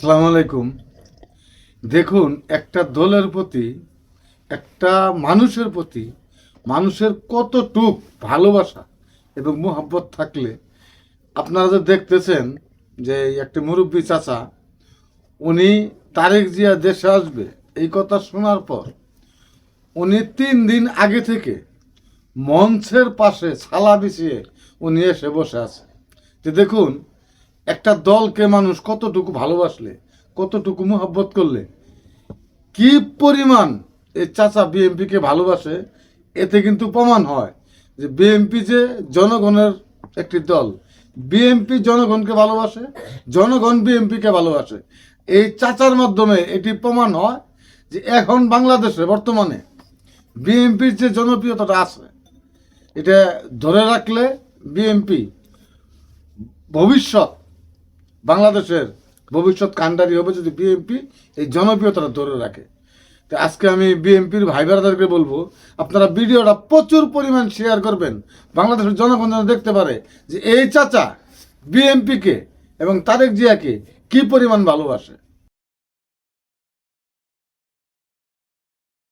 আসসালামু আলাইকুম। দেখুন, একটা দলের প্রতি, একটা মানুষের প্রতি মানুষের কতটুক ভালোবাসা এবং মোহাব্বত থাকলে আপনারা যে দেখতেছেন যে একটা মুরব্বী চাচা, উনি তারেক জিয়া দেশে আসবে এই কথা শোনার পর উনি 3 দিন আগে থেকে মঞ্চের পাশে ছালা বিছিয়ে উনি এসে বসে আছে। যে দেখুন, একটা দলকে মানুষ কতটুকু ভালোবাসলে, কতটুকু মোহাব্বত করলে, কি পরিমাণ এই চাচা বিএনপিকে ভালোবাসে, এতে কিন্তু প্রমাণ হয় যে বিএনপি যে জনগণের একটি দল। বিএনপি জনগণকে ভালোবাসে, জনগণ বিএনপিকে ভালোবাসে। এই চাচার মাধ্যমে এটি প্রমাণ হয় যে এখন বাংলাদেশে বর্তমানে বিএনপির যে জনপ্রিয়তাটা আছে, এটা ধরে রাখলে বিএনপি ভবিষ্যৎ, বাংলাদেশের ভবিষ্যৎ কাণ্ডারি হবে যদি বিএনপি এই জনপ্রিয়তাটা ধরে রাখে। তো আজকে আমি বিএনপির ভাই বোনেদেরকে বলবো, আপনারা ভিডিওটা প্রচুর পরিমাণ শেয়ার করবেন, বাংলাদেশের জনগণ যেন দেখতে পারে যে এই চাচা বিএনপিকে এবং তারেক জিয়াকে কি পরিমাণ ভালোবাসে।